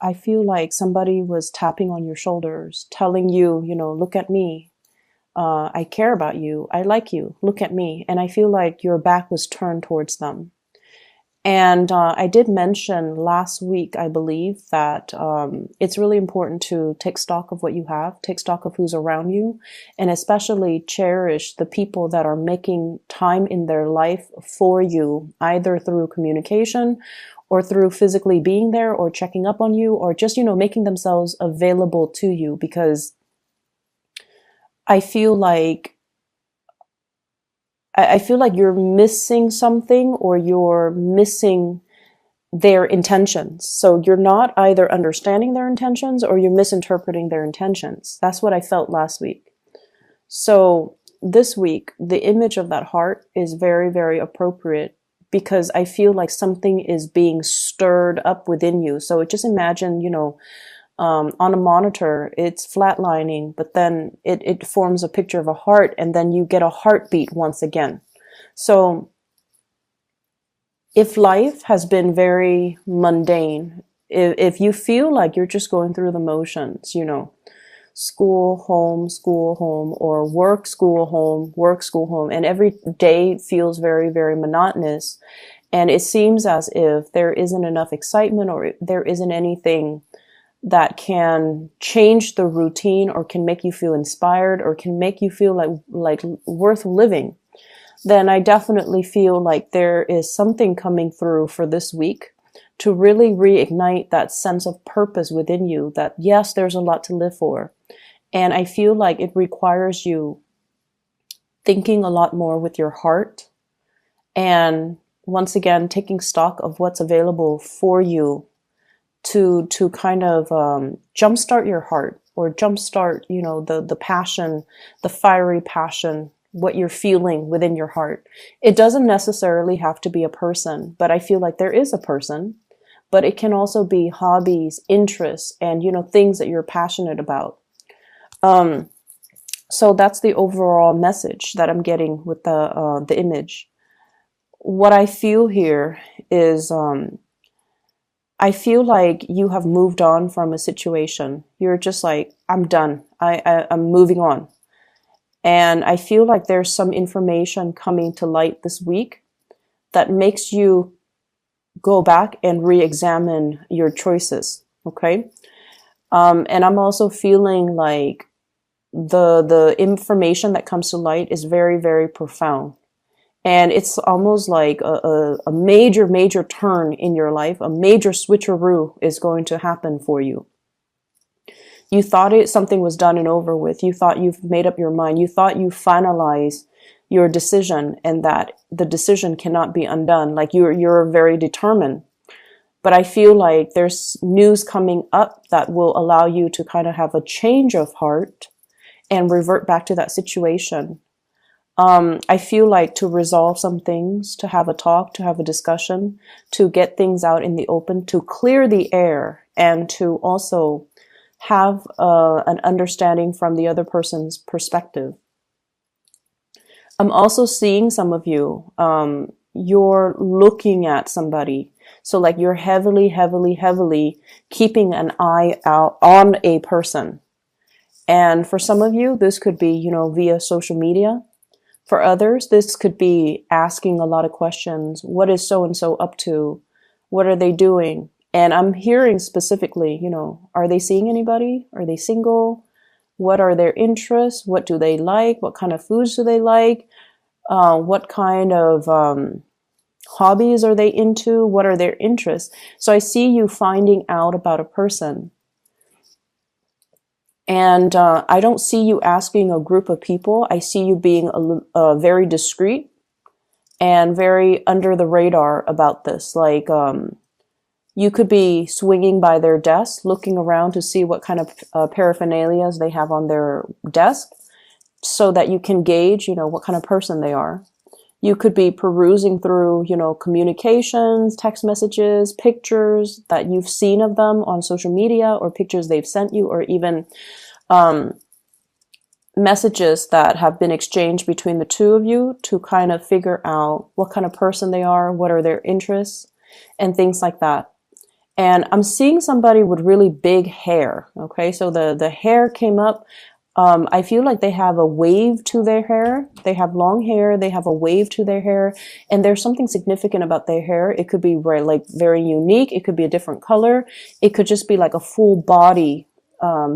I feel like somebody was tapping on your shoulders, telling you, look at me. I care about you. I like you. Look at me. And I feel like your back was turned towards them. And I did mention last week, I believe, that it's really important to take stock of what you have, take stock of who's around you, and especially cherish the people that are making time in their life for you, either through communication or through physically being there or checking up on you or just, making themselves available to you. Because I feel like I feel like you're missing something or you're missing their intentions. So you're not either understanding their intentions or you're misinterpreting their intentions. That's what I felt last week. So this week, the image of that heart is very, very appropriate because I feel like something is being stirred up within you. So just imagine, on a monitor, it's flatlining, but then it forms a picture of a heart, and then you get a heartbeat once again. So if life has been very mundane, if you feel like you're just going through the motions, school, home, or work, school, home, and every day feels very, very monotonous, and it seems as if there isn't enough excitement or there isn't anything that can change the routine or can make you feel inspired or can make you feel like worth living, then I definitely feel like there is something coming through for this week to really reignite that sense of purpose within you that, yes, there's a lot to live for. And I feel like it requires you thinking a lot more with your heart and once again, taking stock of what's available for you to kind of jumpstart your heart or jumpstart, the passion, the fiery passion, what you're feeling within your heart. It doesn't necessarily have to be a person, but I feel like there is a person, but it can also be hobbies, interests, and, things that you're passionate about. So that's the overall message that I'm getting with the image. What I feel here is, I feel like you have moved on from a situation. You're just like, I'm done. I'm moving on. And I feel like there's some information coming to light this week that makes you go back and re-examine your choices. Okay. And I'm also feeling like the information that comes to light is very, very profound. And it's almost like a major, major turn in your life, a major switcheroo is going to happen for you. You thought something was done and over with. You thought you've made up your mind. You thought you finalized your decision and that the decision cannot be undone. Like you're very determined. But I feel like there's news coming up that will allow you to kind of have a change of heart and revert back to that situation. I feel like to resolve some things, to have a talk, to have a discussion, to get things out in the open, to clear the air, and to also have an understanding from the other person's perspective. I'm also seeing some of you, you're looking at somebody. So like you're heavily, heavily, heavily keeping an eye out on a person. And for some of you, this could be, via social media. For others, this could be asking a lot of questions. What is so-and-so up to? What are they doing? And I'm hearing specifically, are they seeing anybody? Are they single? What are their interests? What do they like? What kind of foods do they like? What kind of hobbies are they into? What are their interests? So I see you finding out about a person. And I don't see you asking a group of people. I see you being very discreet and very under the radar about this. Like you could be swinging by their desk, looking around to see what kind of paraphernalias they have on their desk so that you can gauge, what kind of person they are. You could be perusing through, communications, text messages, pictures that you've seen of them on social media or pictures they've sent you or even messages that have been exchanged between the two of you to kind of figure out what kind of person they are, what are their interests, and things like that. And I'm seeing somebody with really big hair. Okay, so the hair came up. I feel like they have a wave to their hair. They have long hair. They have a wave to their hair, and there's something significant about their hair. It could be very, like, very unique. It could be a different color. It could just be like a full body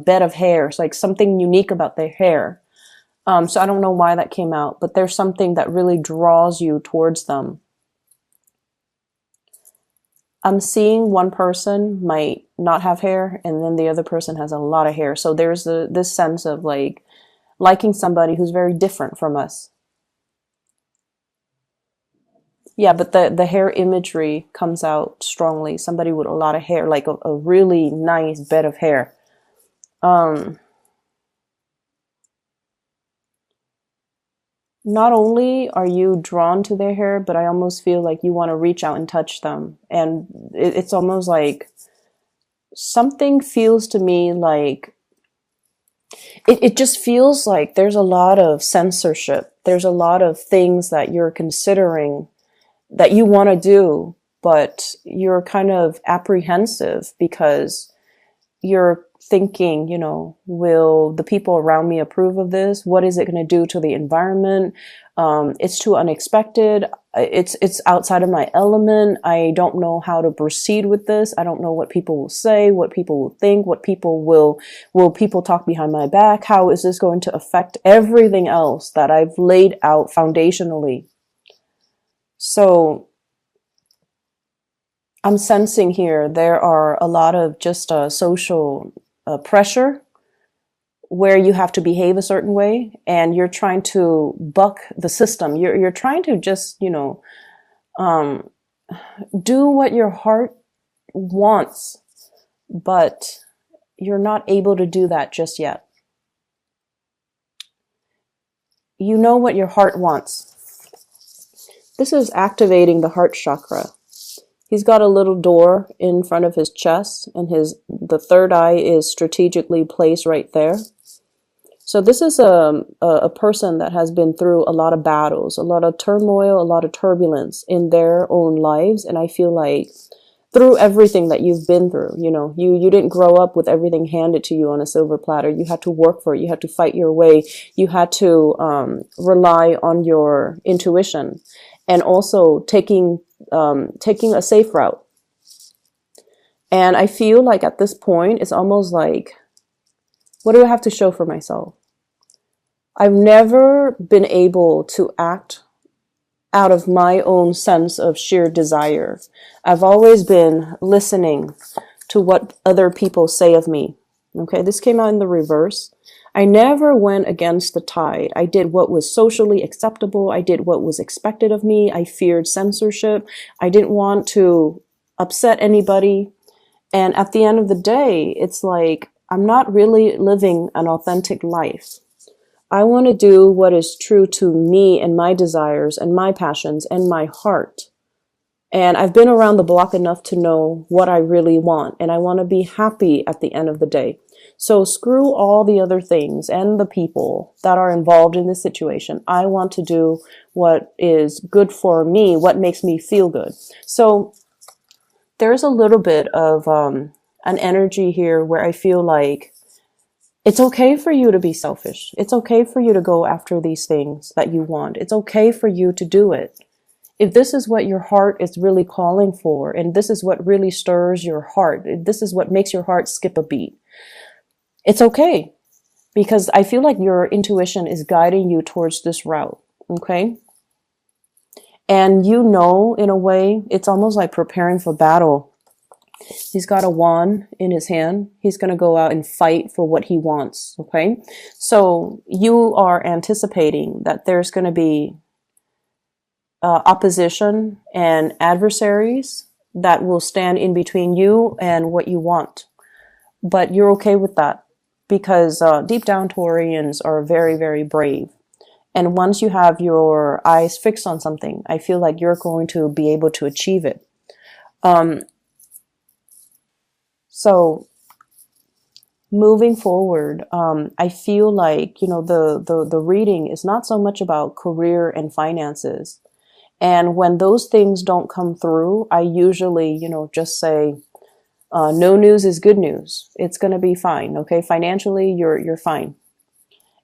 bed of hair. It's like something unique about their hair. So I don't know why that came out, but there's something that really draws you towards them. I'm seeing one person might not have hair, and then the other person has a lot of hair. So there's this sense of like liking somebody who's very different from us. Yeah, but the hair imagery comes out strongly. Somebody with a lot of hair, like a really nice bed of hair. Um, Not only are you drawn to their hair, but I almost feel like you want to reach out and touch them. And it's almost like something feels to me like it just feels like there's a lot of censorship. There's a lot of things that you're considering that you want to do, but you're kind of apprehensive because you're thinking, will the people around me approve of this? What is it going to do to the environment? It's too unexpected. It's outside of my element. I don't know how to proceed with this. I don't know what people will say, what people will think, will people talk behind my back? How is this going to affect everything else that I've laid out foundationally? So I'm sensing here there are a lot of just social pressure where you have to behave a certain way, and you're trying to buck the system. You're trying to just um, do what your heart wants, but you're not able to do that just yet. You know what your heart wants. This is activating the heart chakra. He's got a little door in front of his chest, and the third eye is strategically placed right there. So this is a person that has been through a lot of battles, a lot of turmoil, a lot of turbulence in their own lives. And I feel like through everything that you've been through, you didn't grow up with everything handed to you on a silver platter. You had to work for it. You had to fight your way. You had to rely on your intuition, and also taking a safe route. And I feel like at this point, it's almost like, what do I have to show for myself? I've never been able to act out of my own sense of sheer desire. I've always been listening to what other people say of me. Okay, this came out in the reverse. I never went against the tide. I did what was socially acceptable. I did what was expected of me. I feared censorship. I didn't want to upset anybody. And at the end of the day, it's like, I'm not really living an authentic life. I want to do what is true to me and my desires and my passions and my heart. And I've been around the block enough to know what I really want. And I want to be happy at the end of the day. So screw all the other things and the people that are involved in this situation. I want to do what is good for me, what makes me feel good. So there's a little bit of an energy here where I feel like it's okay for you to be selfish. It's okay for you to go after these things that you want. It's okay for you to do it. If this is what your heart is really calling for, and this is what really stirs your heart, if this is what makes your heart skip a beat, it's okay. Because I feel like your intuition is guiding you towards this route. Okay? And in a way, it's almost like preparing for battle. He's got a wand in his hand. He's going to go out and fight for what he wants. Okay. So you are anticipating that there's going to be opposition and adversaries that will stand in between you and what you want. But you're okay with that because deep down Taurians are very, very brave. And once you have your eyes fixed on something, I feel like you're going to be able to achieve it. So moving forward, I feel like, the reading is not so much about career and finances. And when those things don't come through, I usually, just say, No news is good news. It's going to be fine. Okay. Financially, you're fine.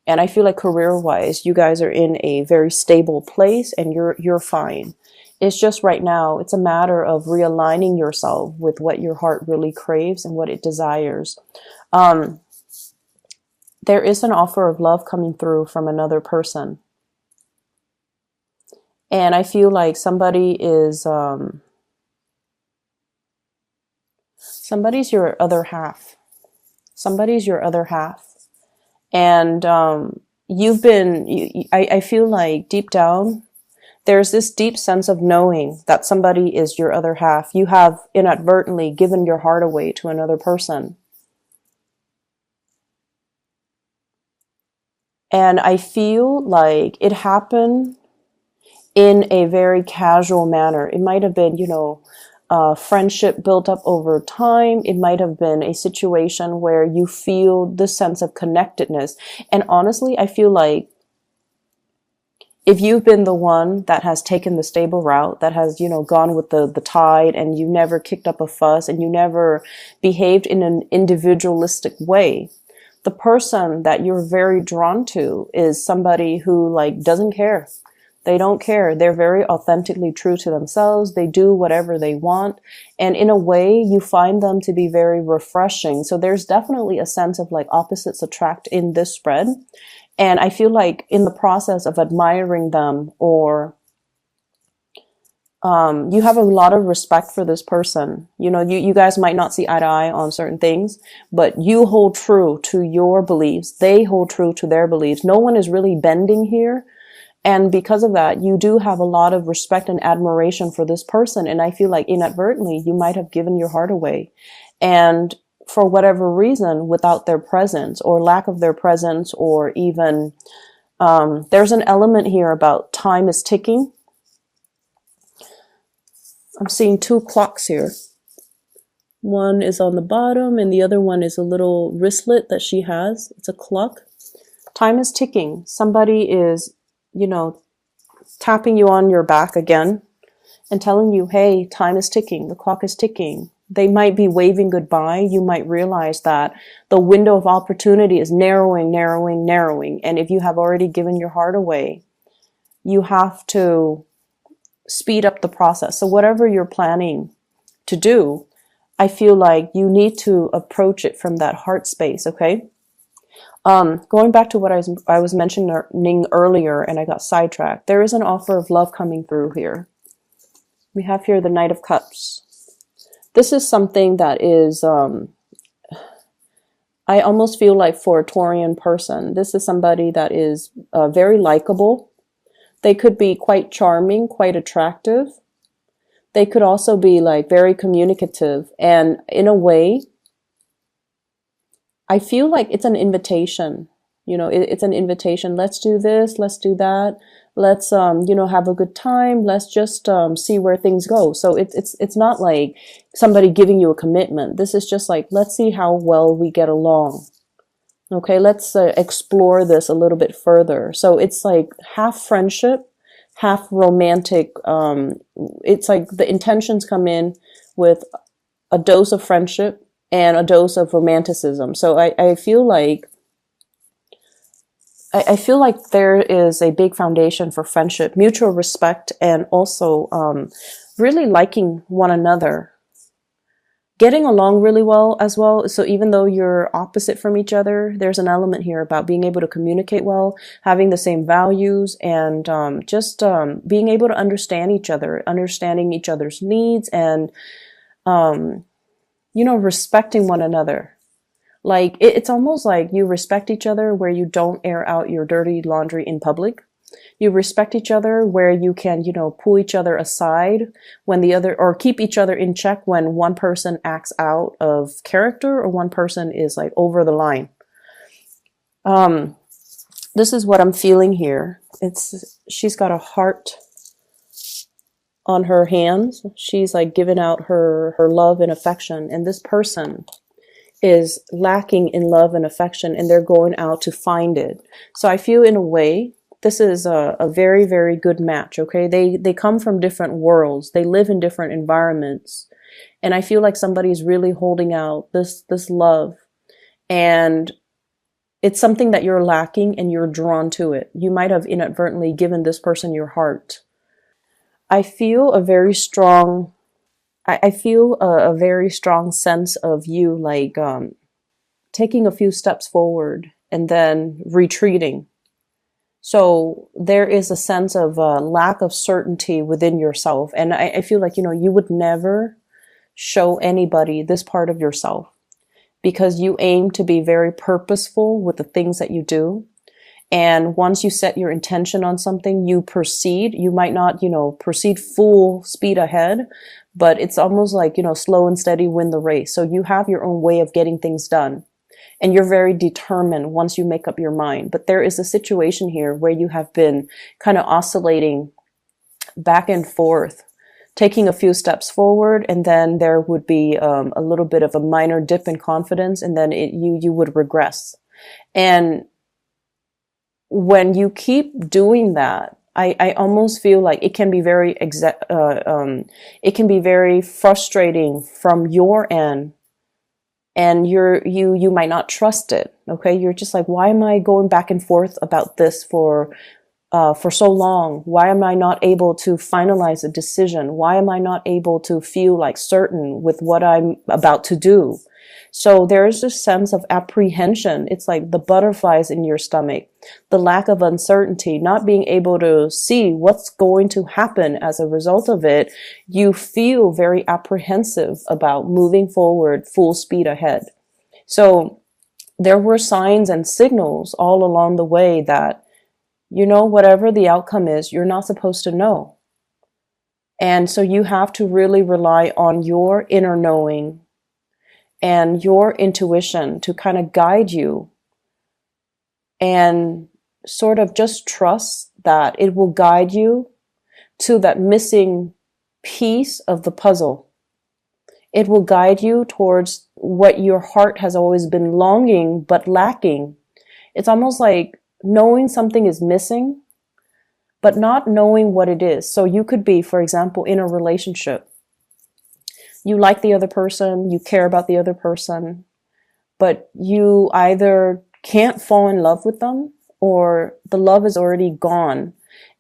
And I feel like career wise, you guys are in a very stable place and you're fine. It's just right now, it's a matter of realigning yourself with what your heart really craves and what it desires. Um, there is an offer of love coming through from another person. And I feel like somebody's your other half. Somebody's your other half. And I feel like deep down, there's this deep sense of knowing that somebody is your other half. You have inadvertently given your heart away to another person. And I feel like it happened in a very casual manner. It might have been, friendship built up over time. It might have been a situation where you feel this sense of connectedness. And honestly, I feel like if you've been the one that has taken the stable route, that has, gone with the tide, and you never kicked up a fuss and you never behaved in an individualistic way, the person that you're very drawn to is somebody who doesn't care. They don't care. They're very authentically true to themselves. They do whatever they want. And in a way, you find them to be very refreshing. So there's definitely a sense of opposites attract in this spread. And I feel like in the process of admiring them, or you have a lot of respect for this person. You guys might not see eye to eye on certain things, but you hold true to your beliefs. They hold true to their beliefs. No one is really bending here. And because of that, you do have a lot of respect and admiration for this person. And I feel like inadvertently, you might have given your heart away. And for whatever reason, without their presence or lack of their presence, or even, there's an element here about time is ticking. I'm seeing two clocks here. One is on the bottom and the other one is a little wristlet that she has. It's a clock. Time is ticking. Somebody is, tapping you on your back again and telling you, hey, time is ticking. The clock is ticking. They might be waving goodbye. You might realize that the window of opportunity is narrowing, narrowing, narrowing. And if you have already given your heart away, you have to speed up the process. So whatever you're planning to do, I feel like you need to approach it from that heart space, okay? Going back to what I was mentioning earlier, and I got sidetracked. There is an offer of love coming through here. We have here the Knight of Cups. This is something that is, I almost feel like for a Taurian person, this is somebody that is very likable. They could be quite charming, quite attractive. They could also be very communicative. And in a way, I feel like it's an invitation. It's an invitation. Let's do this. Let's do that. Let's, have a good time. Let's just see where things go. So it's not like somebody giving you a commitment. This is just let's see how well we get along. Okay, let's explore this a little bit further. So it's half friendship, half romantic. It's the intentions come in with a dose of friendship and a dose of romanticism. So I feel like there is a big foundation for friendship, mutual respect, and also really liking one another, getting along really well as well. So even though you're opposite from each other, there's an element here about being able to communicate well, having the same values, and just being able to understand each other, understanding each other's needs, and respecting one another. It's almost like you respect each other where you don't air out your dirty laundry in public. You respect each other where you can, pull each other aside when the other, or keep each other in check when one person acts out of character or one person is over the line. This is what I'm feeling here. She's got a heart on her hands. She's giving out her love and affection. And this person is lacking in love and affection, and they're going out to find it. So I feel in a way, this is a very, very good match, okay? They come from different worlds. They live in different environments. And I feel like somebody's really holding out this love, and it's something that you're lacking and you're drawn to it. You might have inadvertently given this person your heart. I feel a very strong, I feel a very strong sense of you like taking a few steps forward and then retreating. So there is a sense of lack of certainty within yourself. And I feel like, you would never show anybody this part of yourself because you aim to be very purposeful with the things that you do. And once you set your intention on something, you proceed. You might not, proceed full speed ahead, but it's almost like, slow and steady win the race. So you have your own way of getting things done. And you're very determined once you make up your mind. But there is a situation here where you have been kind of oscillating back and forth, taking a few steps forward, and then there would be a little bit of a minor dip in confidence, and then you would regress. And when you keep doing that, I almost feel like it can be very it can be very frustrating from your end. And you might not trust it. Okay. You're just like, why am I going back and forth about this for so long? Why am I not able to finalize a decision? Why am I not able to feel like certain with what I'm about to do? So there's this sense of apprehension. It's like the butterflies in your stomach, the lack of uncertainty, not being able to see what's going to happen as a result of it. You feel very apprehensive about moving forward full speed ahead. So there were signs and signals all along the way that, whatever the outcome is, you're not supposed to know. And so you have to really rely on your inner knowing and your intuition to kind of guide you, and sort of just trust that it will guide you to that missing piece of the puzzle. It will guide you towards what your heart has always been longing but lacking. It's almost like knowing something is missing, but not knowing what it is. So you could be, for example, in a relationship. You like the other person, you care about the other person, but you either can't fall in love with them or the love is already gone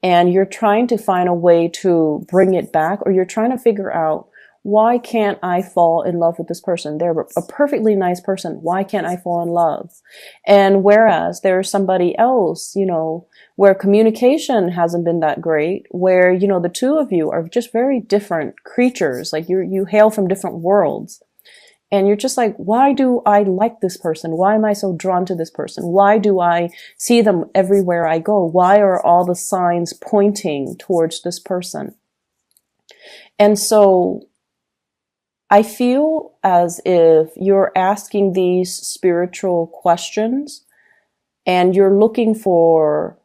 and you're trying to find a way to bring it back, or you're trying to figure out, why can't I fall in love with this person? They're a perfectly nice person. Why can't I fall in love? And whereas there's somebody else, where communication hasn't been that great, where, the two of you are just very different creatures. Like you hail from different worlds. And you're just like, why do I like this person? Why am I so drawn to this person? Why do I see them everywhere I go? Why are all the signs pointing towards this person? And so I feel as if you're asking these spiritual questions and you're looking for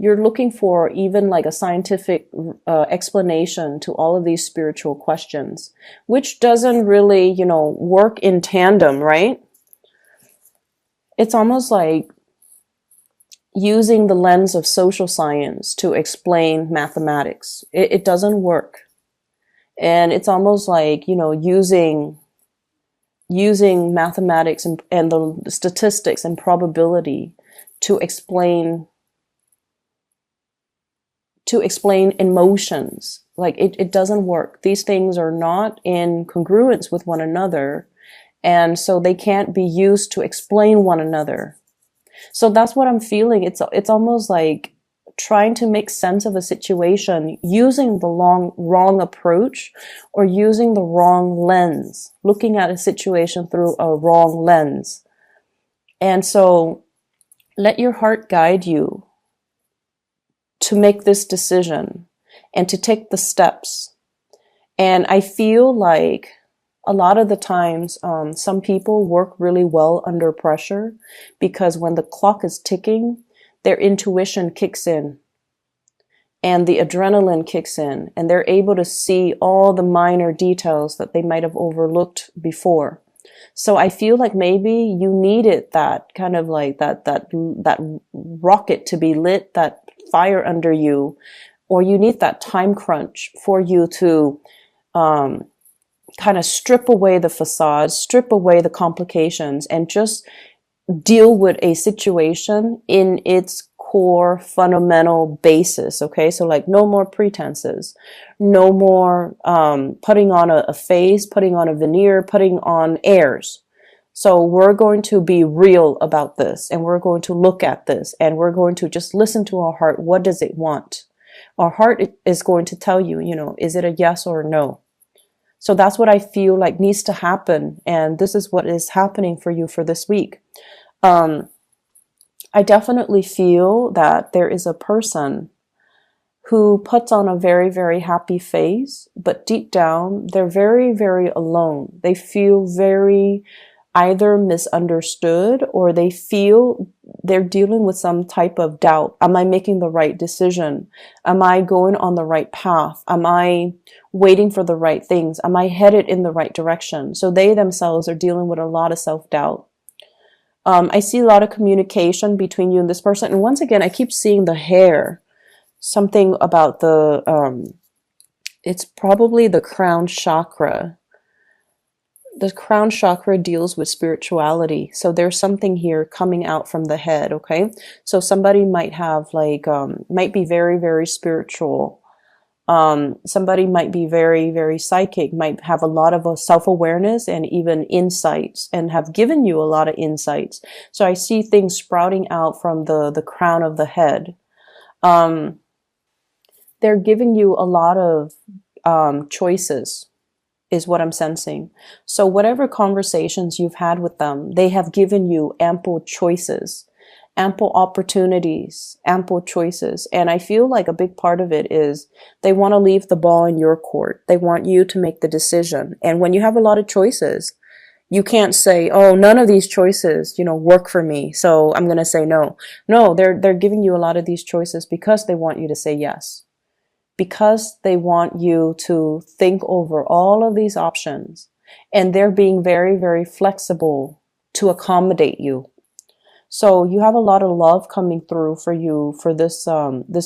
even like a scientific explanation to all of these spiritual questions, which doesn't really, work in tandem, right? It's almost like using the lens of social science to explain mathematics. It doesn't work. And it's almost like, using mathematics and the statistics and probability to explain emotions. Like it doesn't work. These things are not in congruence with one another. And so they can't be used to explain one another. So that's what I'm feeling. It's almost like trying to make sense of a situation using the wrong approach, or using the wrong lens, looking at a situation through a wrong lens. And so let your heart guide you to make this decision and to take the steps. And I feel like a lot of the times, some people work really well under pressure because when the clock is ticking, their intuition kicks in and the adrenaline kicks in, and they're able to see all the minor details that they might have overlooked before. So I feel like maybe you needed that kind of like that rocket to be lit, that fire under you, or you need that time crunch for you to kind of strip away the facade, strip away the complications, and just deal with a situation in its core fundamental basis. Okay, so like no more pretenses, no more putting on a face, putting on a veneer, putting on airs. So we're going to be real about this, and we're going to look at this, and we're going to just listen to our heart. What does it want? Our heart is going to tell you, is it a yes or a no? So that's what I feel like needs to happen. And this is what is happening for you for this week. I definitely feel that there is a person who puts on a very, very happy face, but deep down, they're very, very alone. They feel very either misunderstood, or they feel they're dealing with some type of doubt. Am I making the right decision? Am I going on the right path? Am I waiting for the right things? Am I headed in the right direction? So they themselves are dealing with a lot of self-doubt. I see a lot of communication between you and this person. And once again, I keep seeing the hair. Something about it's probably the crown chakra. The crown chakra deals with spirituality. So there's something here coming out from the head, okay? So somebody might have might be very, very spiritual. Somebody might be very, very psychic, might have a lot of self-awareness and even insights, and have given you a lot of insights. So I see things sprouting out from the crown of the head. They're giving you a lot of choices, is what I'm sensing. So whatever conversations you've had with them, they have given you ample choices, ample opportunities, ample choices. And I feel like a big part of it is they want to leave the ball in your court. They want you to make the decision. And when you have a lot of choices, you can't say, oh, none of these choices, work for me, so I'm going to say no. No, they're giving you a lot of these choices because they want you to say yes. Because they want you to think over all of these options, and they're being very, very flexible to accommodate you. So you have a lot of love coming through for you for this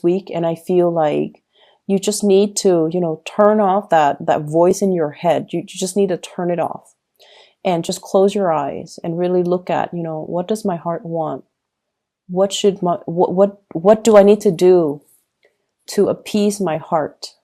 week, and I feel like you just need to, turn off that voice in your head. You just need to turn it off and just close your eyes and really look at, what does my heart want? What do I need to do to appease my heart?